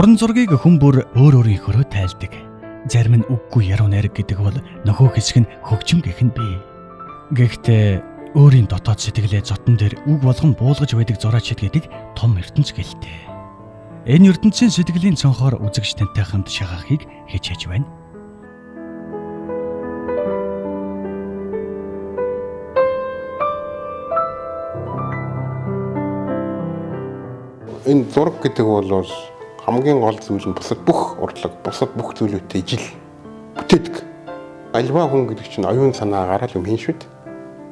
Уран зургийг хүн бүр өөр өөрийнхөө тайлдаг. Зарим нь үггүй яруу найраг гэдэг бол нөхөө хэсэг нь хөгжим гэх нь бий. Гэхдээ өөрийн дотоод сэтгэлээ зотон дээр үг болгон буулгаж байдаг зураачид гэдэг том ертөнц гэлтэй. Энэ ертөнцийн сэтгэлийн цонхоор үзэгч тантай хамт шахахыг хичээж байна. Энэ зураг гэдэг бол хамгийн гол зүйл нь бусад бүх урлаг, бусад бүх зүйлүүдтэй ижил бүтээдэг. Альва хүн гэдэг чинь оюун санаагаар л юм хийн шүү дээ.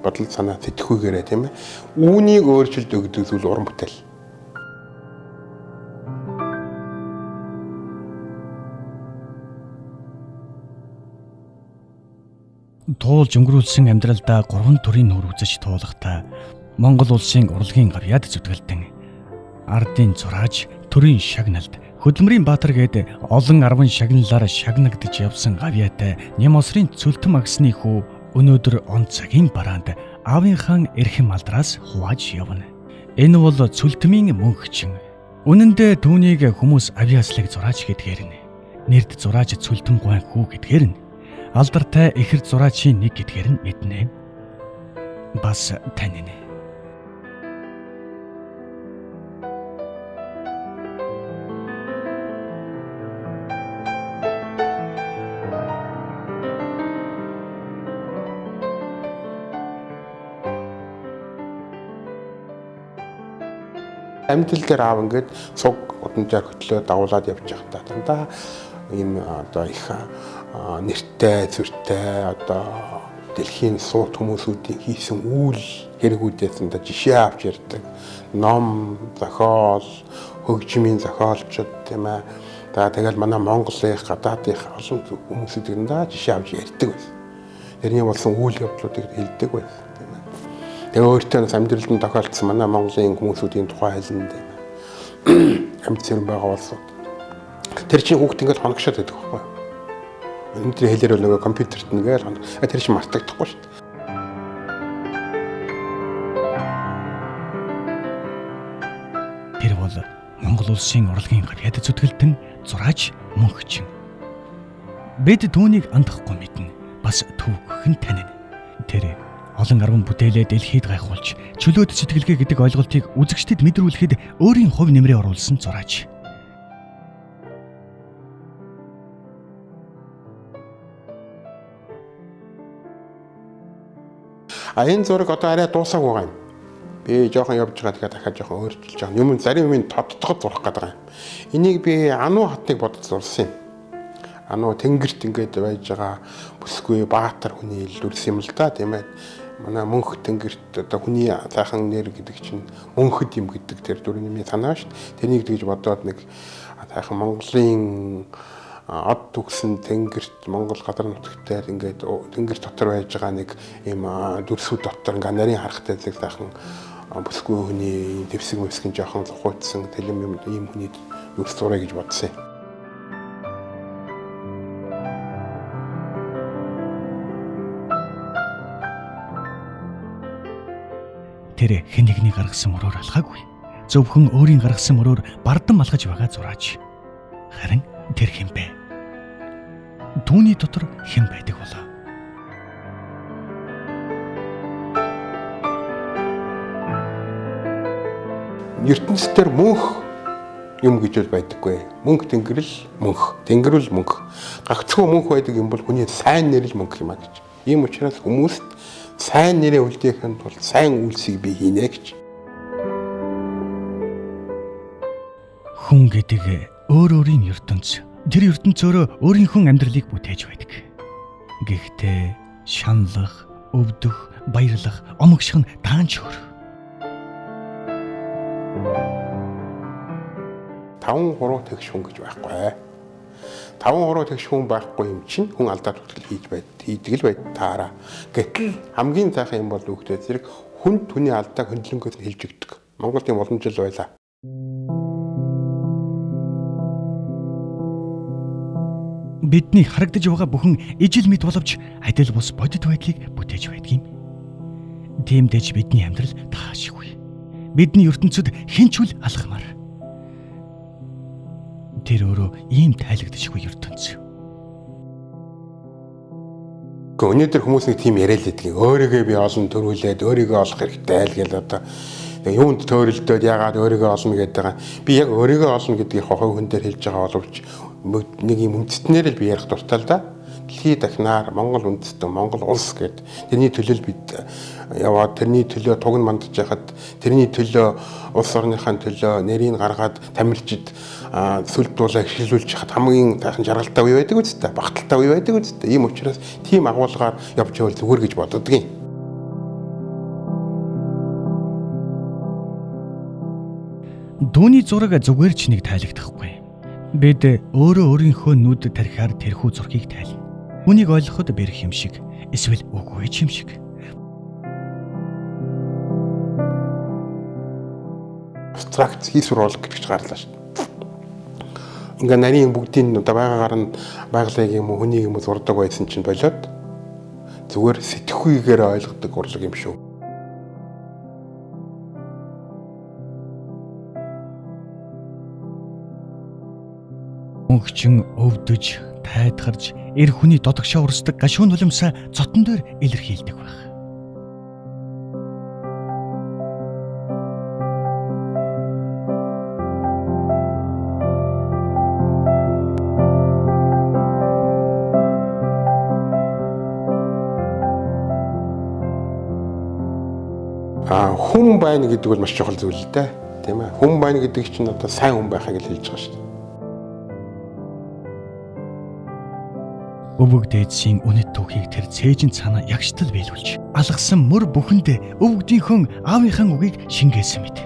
Бодол санаа сэтгэхүйгээрээ тийм ээ. Үүнийг өөрчилж өгдөг зүйл уран бүтээл. Туулж өнгөрүүлсэн амьдралдаа 3 төрлийн нүүр үзэж туулахдаа Монгол улсын урлагийн гавьяад зүтгэлтэн ардын зурааж, төрийн шагналд, хөдөлмөрийн баатар гээд олон 10 шагналаар шагнагдж явсан гавьяатай Нямосрын цөлтөн агсны хүү өнөөдөр он цагийн бараанд аавынхаа эрхэм алдраас хувааж явна. Энэ бол цөлтмийн мөнхчин. Үнэн дээр түүнийг хүмүүс авьяаслаг зураач гэдгээр нь, нэрд зурааж цөлтөн гуайн хүү гэдгээр нь, алдартай ихэр зураачийн нэг гэдгээр нь мэднэ. Бас тань нэ. Амьтал дээр аав ингээд цуг удамжаар хөтлөө дагуулад явж байхдаа дандаа ийм одоо их нэртэй, зүртэй одоо дэлхийн суут хүмүүсүүдийн хийсэн үйл хэрэгүүдээс энэ жишээ авч ярьдаг. Ном, зохиол, хөгжмийн зохиолчид тийм ээ. Тэгэл манай Монголын гадаадын олон хүмүүсүүдийн жишээ авч ярьдаг байсан. Тэрний болсон үйл явдлуудыг хэлдэг байсан. Тэгээ өөртөө амьдралд нь тохиолдсон манай Монголын хүмүүсүүдийн тухай хэлнэ тийм ээ. Амьд зэрэг байгаа улсууд. Тэр чинь хүүхд ингээд хоногшоод байдаг байхгүй юу? Өнөөдрийн хэлээр бол нөгөө компьютерт нэгээл хоног. Тэр чинь мартагдахгүй шүү дээ. Тэр бол Монгол улсын урлагийн гавьяад зүтгэлтэн зураач мөнхчин. Бид түүнийг андахгүй мэднэ. Бас түүх нь танина. Тэр олон 10 бүтээлээ дэлхийд гайхуулж, чөлөөт сэтгэлгээ гэдэг ойлголтыг үзэгчдэд мэдрүүлэхэд өөрийн хувь нэмрээ оруулсан зураач. Энэ зураг одоо арай дуусаагүй байгаа юм. Би жоохон явж байгаа тэгэхээр дахиад жоохон өөрчилж байгаа. Юм зарим юм тодтогод зурах гэдэг байгаа юм. Энийг би Ану хатныг бодож зурсан юм. Ану тэнгэрт ингээд байж байгаа бүсгүй баатар хүний илрүүлсэн юм л да тийм ээ. Манай мөнх тэнгэрт одоо хүний сайхан нэр гэдэг чинь мөнхөд юм гэдэг тэр дүрний санаа шүү дээ. Тэнийг тэгж бодоод нэг сайхан Монголын од төгсөн тэнгэрт Монгол гадар нутагтай ингээд тэнгэр дотор байж байгаа нэг ийм дүрсүүд дотор ингээд нарийн харахтай сайхан бүсгүй хүний дэвсэг мэвсгэн жоохон зохиотсон тэлэм юм ийм хүний дүрс зураа гэж бодсон юм. Тэр хэн нэгний гаргасан мөрөөр алхаагүй. Зөвхөн өөрийн гаргасан мөрөөр бардам алхаж байгаа зураач. Харин тэр хэн бэ? Түүний дотор хэн байдаг болоо? ертөнцийн мөнх юм гэж бол байдаггүй. Мөнх тэнгэрэл мөнх, тэнгэрэл мөнх. Гагцхүү мөнх байдаг юм бол хүний сайн нэр л мөнх юм а гэж. Ийм учраас хүмүүст сайн нэрээ үлдээхэд бол сайн үйлсийг би хийнэ гэж. Хүн гэдэг өөр өөрийн ертөнц. Тэр ертөнцөөрөө өөрийнхөө амьдралыг бүтээж байдаг. Гэхдээ шаналх, өвдөх, баярлах, омогших нь таанч өөр. 5-3 тэгш хүн гэж байхгүй. 5-3 тэгш хүн байхгүй юм чинь хүн алдаад хөтөл хийдэг л байд таараа. Гэтэл хамгийн сайхан юм бол үгтэй зэрэг хүн түүний алдааг хөндлөнгөөс нь хэлж өгдөг. Монголд тийм олон жил байлаа. Бидний харагдаж байгаа бүхэн ижил мэд боловч адил бус бодит байдлыг бүтээж байдаг юм. Тиймдээч бидний амьдрал таашгүй. Бидний ертөнцид хинч үл алхмаар. тэр өөрөө ийм тайлагдчихгүй ертөнц. Өнөөдөр хүмүүс нэг тийм яриа л байдгийг өөрийгөө би олон төрүүлээд өөрийгөө олох хэрэгтэй л гэл одоо юунд төөрөлдөөд яагаад өөрийгөө олно гэдэг байгаа. Би яг өөрийгөө олно гэдгийг хохоо хүн дээр хэлж байгаа боловч нэг юм үндэстнээр л би ярих дуртай л да. Дэлхийд дахнаар Монгол үндэстэн, Монгол улс гэд тэрний төлөө бид яваад тэрний төлөө туг нь мандаж яхад тэрний төлөө улс орныхаа төлөө нэрийг гаргаад тамирчид сүлд дуулаа хилүүлж хад хамгийн тайхан жаргалтай үе байдаг үстэй, багталтай үе байдаг үстэй. Ийм учраас тийм агуулгаар явж явал зүгээр гэж боддог юм. Дүүний зураг зүгээр ч нэг тайлагдахгүй. Бид өөрөө өөрийнхөө нүд тархиар тэрхүү зургийг тайлна. Үнийг ойлгоход бэрх юм шиг, эсвэл үгүй юм шиг. Абстракт хийсвэрлэг гэж гарлаа шүү. Ингээ нарийн бүгдийн одоо байгаагаар нь байгалыг юм уу хүнийг юм уу зурдаг байсан чинь болоод зүгээр сэтгэхүйгээр ойлгодог урлаг юм шүү. Мөнхчин өвдөж, тайдгарч, эр хүний додогшоо урсдаг гашуун нулимсаа зотон дээр илэрхийлдэг байх. Хүн байна гэдэг бол маш чухал зүйл л дээ. Тийм ээ. Хүн байна гэдэг чинь одоо сайн хүн байхыг л хэлж байгаа шүү дээ. Өвөг дээдсийн үнэт түүхийг тэр цээжин цаана ягштал биелүүлж алгасан мөр бүхэндээ өвгдийнхөө аавынхаа үгийг шингээсэн мэт.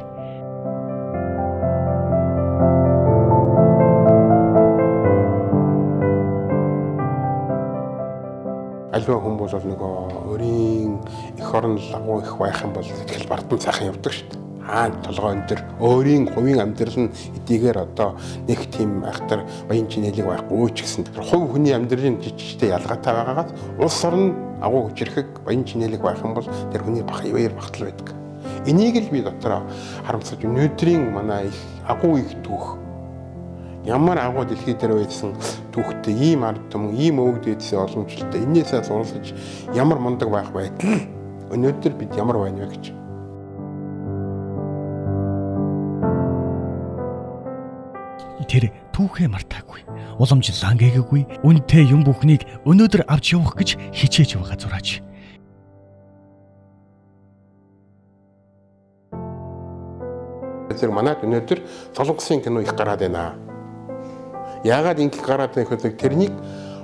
Альва хүн бол нөгөө өөрийн эх орон лагуу их байх юм бол сэтгэл бардам сайхан явдаг шүү дээ. Хаан толгойн дээр өөрийн хувийн амьдрал нь эдийгээр одоо нэг тийм айхтар баян чинэлэг байхгүй ч гэсэн хувь хүний амьдралын жижигтэй ялгаатай байгаагаас улс орн агуу хүчрэхэг баян чинэлэг байх юм бол тэр хүний баяр багтал байдаг. Энийг л би дотроо харамсаж өнөөдрийн манай их агуу их түүх ямар агуу дэлхий дээр байсан түүхтэй ийм ард түмэн ийм өвөг дээдсийн оломжтой энээсээ суралцж ямар мундаг байх байтал өнөөдөр бид ямар байна вэ гэж. Тэр түүхээ мартаагүй, уламжлан гээгээгүй, үнэтэй юм бүхнийг өнөөдөр авч явах гэж хичээж байгаа зураач. Тэр манайд өнөөдөр солонгосын кино их гараад байна. Яагаад ингэ гараад байх вэ? Тэрнийг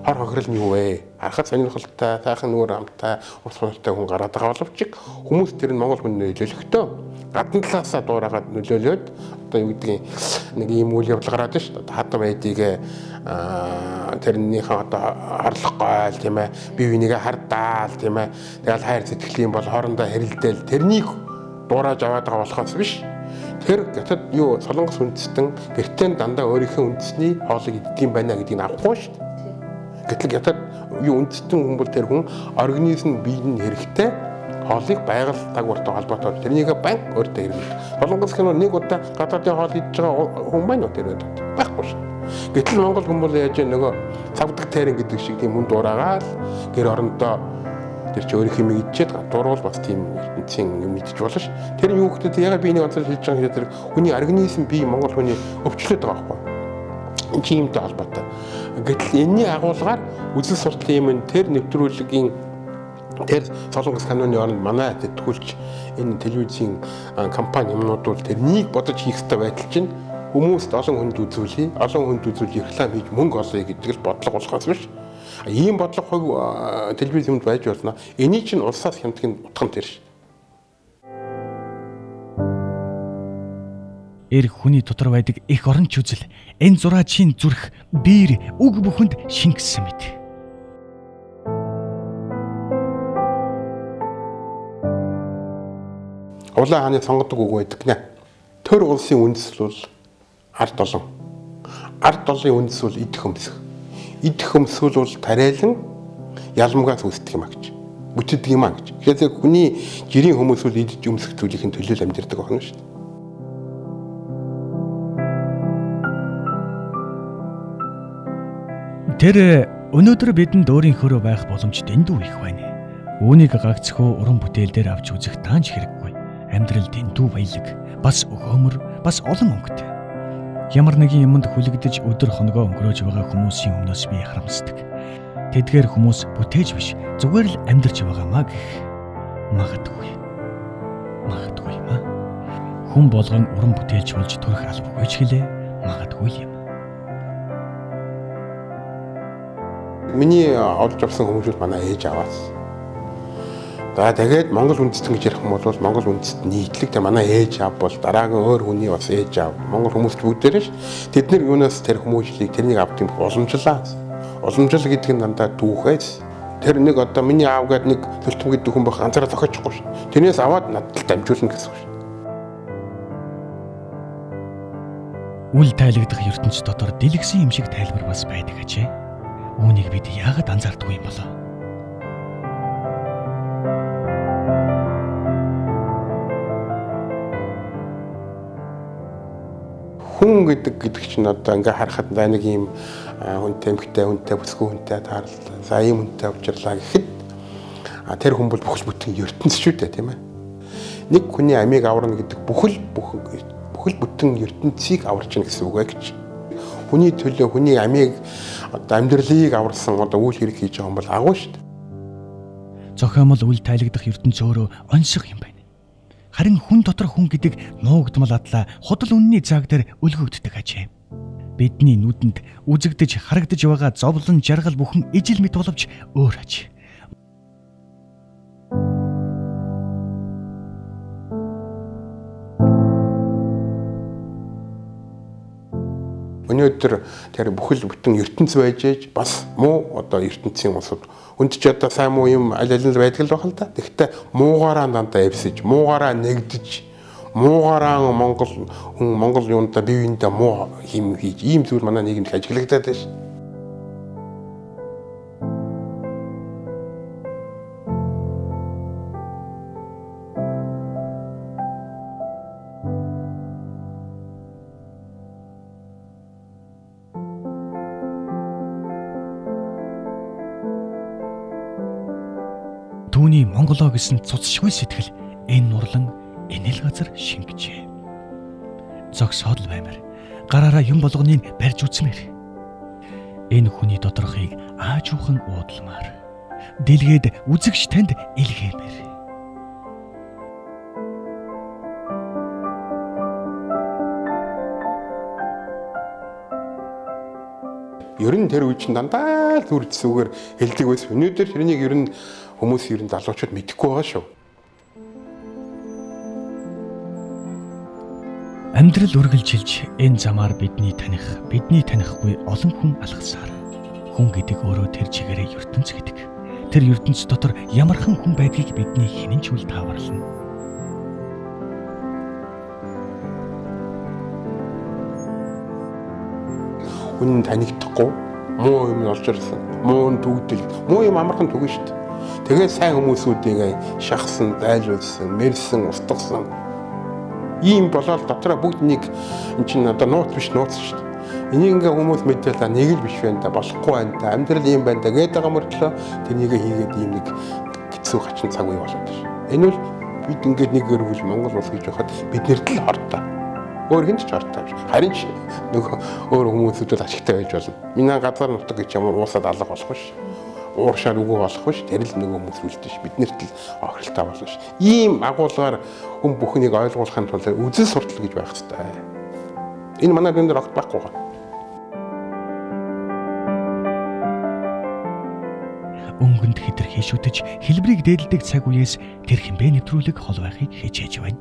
хор хохирол нь юу вэ? Харахад сонирхолтой, сайхан нүүр амтай, ус сонортой хүн гараад байгаа боловч хүмүүс тэр нь монгол хүн нөлөөлөхдөө гадна талаасаа дуурайгаад нөлөөлөөд одоо юу гэдгийг нэг ийм үйл явдал гараад байна шүү дээ. Хадам байдгийг тэрнийхээ одоо хорлохгүй л тийм ээ. Бие бинийгээ хардаал тийм ээ. Тэгэл хайр сэтгэлийн бол хоорондоо хэрэлдээл тэрнийг дуурайж аваад байгаа болохоос биш. Тэр гэтад юу солонгос үндэстэн гэртээ дандаа өөрийнхөө үндэсний хоолыг идэх юм байна гэдгийг авахгүй шүү дээ. Гэтэл гэтад юу үндэстэн хүн бол тэр хүн организм биеийн хэрэгтэй хоолыг байгаль дагвартай холбоотой тэрнийг банк өөртөө хэрэглэдэг. Солонгос кино нэг удаа гадаадын хоол идж байгаа хүн байна уу тэр байхгүй шүү. Гэтэл монгол хүн бол яаж нөгөө цавдаг тайран гэдэг шиг тийм хүн дуурайгаал гэр орондоо тэр чи өөрийнх юм идчихэд дуурал бас тийм ертөнцийн юм идэж болно ш. Тэр юу гэхдээ ягаад би нэг онцлог хэлж байгаа юм тэр хүний организм бие монгол хүний өвчлөд байгаа байхгүй. Энэ чи юмтай холбоотой. Гэтэл энэний агуулгаар үзэл сурталын юм тэр нэвтрүүлгийн тэр солонгос каноны оронд манай тэтгүүлч энэ телевизийн компани юмнууд бол тэрнийг бодож хийх хэрэгтэй байтал чинь хүмүүст олон хүнд үзүүлээ, олон хүнд үзүүлж реклам хийж мөнгө олъё гэдэг л бодлого болохоос биш. Ийм бодлого хувь телевиз юмд байж болно. Эний чинь улсаас хямдгийн утган тэр ш. Эр хүний дотор байдаг их оронч үзэл энэ зураачийн зүрх биер үг бүхэнд шингэсэн мэт. Улаан хааны сонгодог үг байдаг нэ. Төр улсын үндэслэл бол ард олон. Ард олонний үндэс бол идэх өмсөх. Идэх өмсөл бол тариалан ялмгаас үүсдэг юм а гэж. Бүтдэг юм а гэж. Тэгэхээр хүний жирийн хүмүүс бол идэж өмсөх зүйлийн төлөөл амьдэрдэг байна шүү дээ. Тэр өнөөдөр бидэнд өөрийнхөө байх боломж дэндүү их байна. Үүнийг гагцхүү уран бүтээл дээр авч үзэх таанч хэрэггүй. Амьдрал дэндүү баялаг, бас өгөөмөр, бас олон өнгөтэй. Ямар нэгэн юмд хүлэгдэж өдөр хоногоо өнгөрөөж байгаа хүмүүсийн өмнөөс би харамсдаг. Тэдгээр хүмүүс бүтээж биш, зүгээр л амьдарч байгаамаа гэх. Магадгүй юм аа. Хүн болгон уран бүтээлч болж төрөх албагүй ч гэлээ. Магадгүй юм. Миний олж авсан хүмүүжүүд манай ээж аваас. За тэгээд Монгол үндэстэн гэж ярих юм бол Монгол үндэст нийтлэг тэр манай ээж аав бол дараагийн өөр хүний бас ээж аав. Монгол хүмүүст бүгдээрээ ш. Тэд нар юунаас тэр хүмүүжлийг тэрнийг авдаг юм уламжлаа. Уламжлал гэдэг нь дандаа түүхээс. Тэр нэг одоо миний аав гэдэг нэг төлтөм гэдэг хүн байх анзаараа зохиочихгүй ш. Тэрнээс аваад надад дамжуулна гэсэн үг ш. Үл тайлагдах ертөнц дотор дэлгэсэн юм шиг тайлбар бас байдаг ажээ. Үүнийг бид яагаад анзаардгүй юм болоо? Хүн гэдэг чинь одоо ингээ харахад нэг юм хүнтэй эмхтэй бүсгүй хүнтэй таарлаа. За ийм хүнтэй уулзлаа гэхэд тэр хүн бол бүхэл бүтэн ертөнц шүү дээ, тийм ээ. Нэг хүний амийг аварна гэдэг бүхэл бүтэн ертөнцийг аварч ийн гэсэн үг гэж. Хүний төлөө хүний амийг одоо амьдралыг аварсан одоо үйл хэрэг хийж байгаа юм бол агуу шүү дээ. Зохиомол үл тайлагдах ертөнц өөрөө оньсох юм байна. Харин хүн дотор хүн гэдэг нуугдмал адлаа худал үнний зааг дээр өлгөгддөг ажээ. Бидний нүдэнд үзэгдэж харагдаж байгаа зовлон жаргал бүхэн ижил мэт боловч өөр аж. Өнөөдөр тэр бүхэл бүтэн ертөнц байж ээж бас муу одоо ертөнцийн улсууд хүнд ч одоо сайн муу юм аль аль нь байдаг л байна л да. Тэгэхдээ муугаараа дандаа эвсэж, муугаараа нэгдэж, муугаараа Монгол юунда бие биендээ муу хим хийж ийм зүйл манай нийгэмд ажиглагдаад байна ш. Түүний Монголоо гэсэн цуцшгүй сэтгэл энэ нурлан энэ л газар шингэжээ. Зогсоод л баймаар гараараа юм болгоныг барьж үзмээр. Энэ хүний доторхыг аажуухан уудалмаар дэлгээд үзэгч танд илгээмээр. Ер нь тэр үе чинь дандаа л зүрх зүгээр хэлдэг байсан. Өнөөдөр тэрнийг ер нь хүмүүс ер нь залуучууд мэдэхгүй байгаа шүү. Амьдрал үргэлжилж энэ замаар бидний танихгүй олон хүн алхасаар. Хүн гэдэг өөрөө тэр чигээрээ ертөнц гэдэг. Тэр ертөнц дотор ямархан хүн байдгийг бидний хинэн ч үл тааварлана. Хүн танигдахгүй муу юм олж ирсэн. Муу төгдөл, муу юм амархан түгэн шүү дээ. Тэгээд сайн хүмүүсүүдийг шахсан, дайлуулсан, мэрсэн, устгасан. Ийм болоод дотроо бүгд нэг эн чинь одоо нууц биш нууц шүү дээ. Энийг ингээ хүмүүс мэдээлээ нэг л биш байна да, болохгүй байна да, амьдрал ийм байна да гэдэг байгаа мөртлөө тэрнийг хийгээд ийм нэг хэцүү хачин цаг үе болоод байна. Энэ бол бид ингээд нэг өргөл Монгол улс гэж байхад биднэрт л хортой. Өөр хинч ч хортой. Харин ч нөгөө өөр хүмүүсүүдэд ашигтай байж болно. Миний газар нутаг гэж ямар уусаад алга болох биш. Ууршаар үгүй болох биш. Тэр л нөгөө хүмүүс үлдэж биднэрт л охиролтой болно ш. Ийм агуулгаар хүн бүхнийг ойлгуулахын тулд үзэл суртал гэж байх хэрэгтэй. Энэ манай дүн дээр огт байхгүй байгаа. Өнгөнд хэтэрхий шүтэж хэлбэрийг дээдэлдэг цаг үеэс тэр хэмбэ нэвтрүүлэг хол байхыг хичээж байна.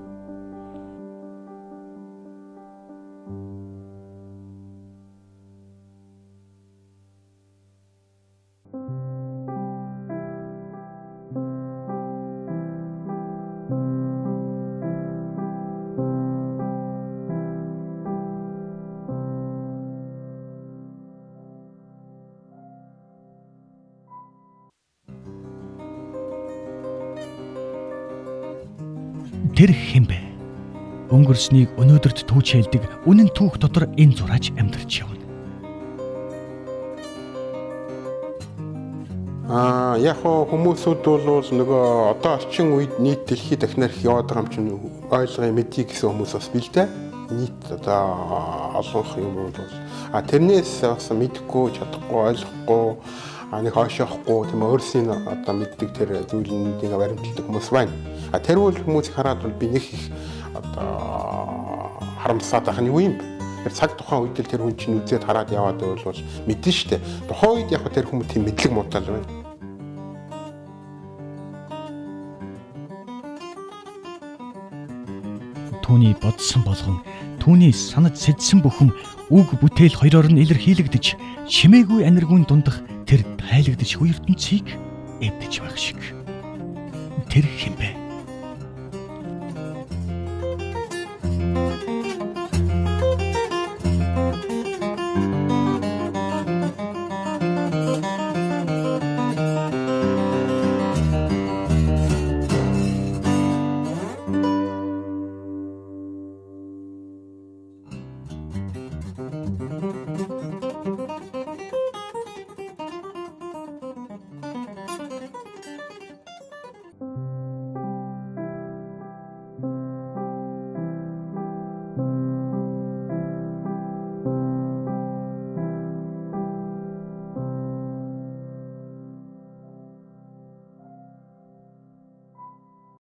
Тэр хэмбэ өнгөрснийг өнөөдөрт түүчээлдэг үнэн түүх дотор энэ зураач амьдарч явна. Яг хүмүүсүүд бол нөгөө одоо орчин үед нийт дэлхийд дахинаар их яваад байгаа юм чинь ойлгоё мэдье гэсэн хүмүүс бас бэлдээ. Нийт одоо олонх юм бол тэрнээс бас мэдэхгүй чадахгүй ойлгохгүй нэг хойшоохгүй тийм өөрсдийн одоо мэддэг тэр зүйлүүдийг баримталдаг хүмүүс байна. Тэр бол хүмүүсийг хараад бол би нэг их одоо харамсаад байх нь юу юм бэ? Тэр цаг тухайн үед л тэр хүн чинь үзээд хараад яваад бол мэдэн штэ. Тухайн үед яг тэр хүмүүс тийм мэдлэг муутай л байна. Түүний бодсон болгон, түүний санаж сэдсэн бүхэн үг бүтээл хоёроор нь илэрхийлэгдэж, чимээгүй аниргүйн дундах тэр тайлагдж буй ертөнцийг эвдэж байх шиг. Тэр хэмбэ?